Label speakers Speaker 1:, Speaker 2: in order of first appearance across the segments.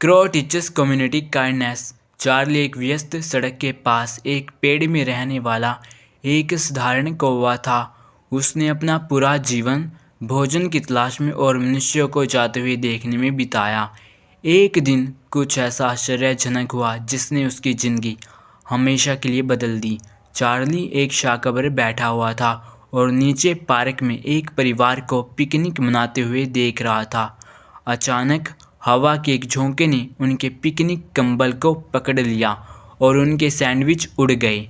Speaker 1: Crow teachers community kindness. Charlie एक व्यस्त सड़क के पास एक पेड़ में रहने वाला एक साधारण कौवा था। उसने अपना पूरा जीवन भोजन की तलाश में और मनुष्यों को जाते हुए देखने में बिताया। एक दिन कुछ ऐसा आश्चर्यजनक हुआ जिसने उसकी ज़िंदगी हमेशा के लिए बदल दी। चार्ली एक शाखा पर बैठा हुआ था और नीचे पार्क में एक परिवार को पिकनिक मनाते हुए देख रहा था। अचानक हवा के एक झोंके ने उनके पिकनिक कंबल को पकड़ लिया और उनके सैंडविच उड़ गए।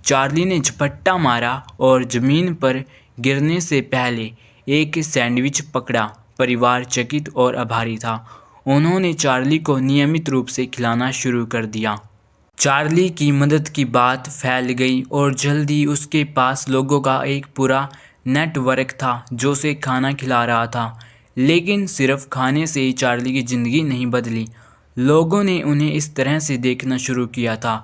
Speaker 1: चार्ली ने झपट्टा मारा और ज़मीन पर गिरने से पहले एक सैंडविच पकड़ा। परिवार चकित और आभारी था। उन्होंने चार्ली को नियमित रूप से खिलाना शुरू कर दिया। चार्ली की मदद की बात फैल गई और जल्दी उसके पास लोगों का एक पूरा नेटवर्क था जो उसे खाना खिला रहा था। लेकिन सिर्फ खाने से ही चार्ली की ज़िंदगी नहीं बदली। लोगों ने उन्हें इस तरह से देखना शुरू किया था।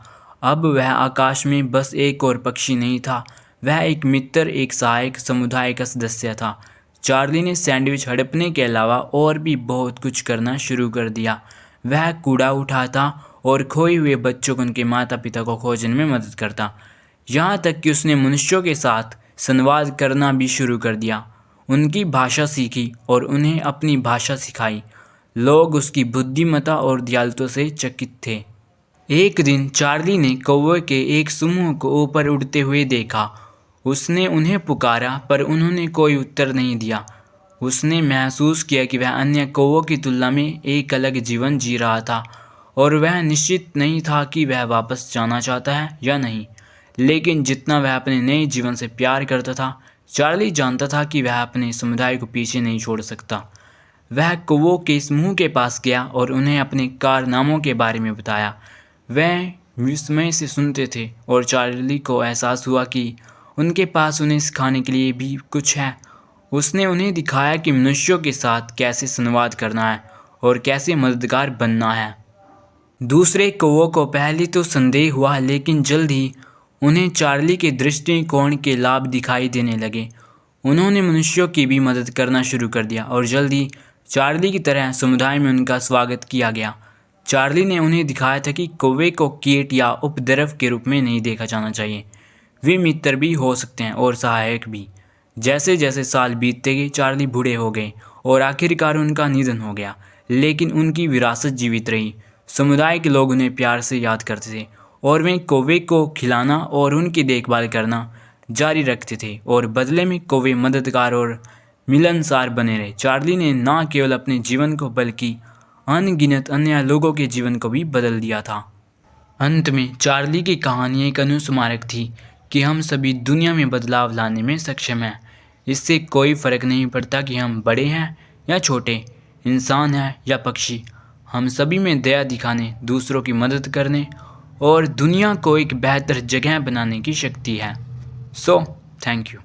Speaker 1: अब वह आकाश में बस एक और पक्षी नहीं था, वह एक मित्र, एक सहायक, समुदाय का सदस्य था। चार्ली ने सैंडविच हड़पने के अलावा और भी बहुत कुछ करना शुरू कर दिया। वह कूड़ा उठाता और खोए हुए बच्चों को उनके माता पिता को खोजने में मदद करता। यहाँ तक कि उसने मनुष्यों के साथ संवाद करना भी शुरू कर दिया। उनकी भाषा सीखी और उन्हें अपनी भाषा सिखाई। लोग उसकी बुद्धिमत्ता और दयालुता से चकित थे। एक दिन चार्ली ने कौवे के एक समूह को ऊपर उड़ते हुए देखा। उसने उन्हें पुकारा पर उन्होंने कोई उत्तर नहीं दिया। उसने महसूस किया कि वह अन्य कौवों की तुलना में एक अलग जीवन जी रहा था और वह निश्चित नहीं था कि वह वापस जाना चाहता है या नहीं। लेकिन जितना वह अपने नए जीवन से प्यार करता था, चार्ली जानता था कि वह अपने समुदाय को पीछे नहीं छोड़ सकता। वह कौवों के समूह के पास गया और उन्हें अपने कारनामों के बारे में बताया। वह विस्मय से सुनते थे और चार्ली को एहसास हुआ कि उनके पास उन्हें सिखाने के लिए भी कुछ है। उसने उन्हें दिखाया कि मनुष्यों के साथ कैसे संवाद करना है और कैसे मददगार बनना है। दूसरे कौवों को पहले तो संदेह हुआ, लेकिन जल्द ही उन्हें चार्ली के दृष्टिकोण के लाभ दिखाई देने लगे। उन्होंने मनुष्यों की भी मदद करना शुरू कर दिया और जल्द ही चार्ली की तरह समुदाय में उनका स्वागत किया गया। चार्ली ने उन्हें दिखाया था कि कौवे को कीट या उपद्रव के रूप में नहीं देखा जाना चाहिए। वे मित्र भी हो सकते हैं और सहायक भी। जैसे जैसे साल बीतते गए, चार्ली बूढ़े हो गए और आखिरकार उनका निधन हो गया, लेकिन उनकी विरासत जीवित रही। समुदाय के लोग उन्हें प्यार से याद करते थे और वे कौवे को खिलाना और उनकी देखभाल करना जारी रखते थे और बदले में कौवे मददगार और मिलनसार बने रहे। चार्ली ने न केवल अपने जीवन को बल्कि अनगिनत अन्य लोगों के जीवन को भी बदल दिया था। अंत में चार्ली की कहानी एक अनुस्मारक थी कि हम सभी दुनिया में बदलाव लाने में सक्षम हैं। इससे कोई फ़र्क नहीं पड़ता कि हम बड़े हैं या छोटे, इंसान हैं या पक्षी। हम सभी में दया दिखाने, दूसरों की मदद करने और दुनिया को एक बेहतर जगह बनाने की शक्ति है। So thank you.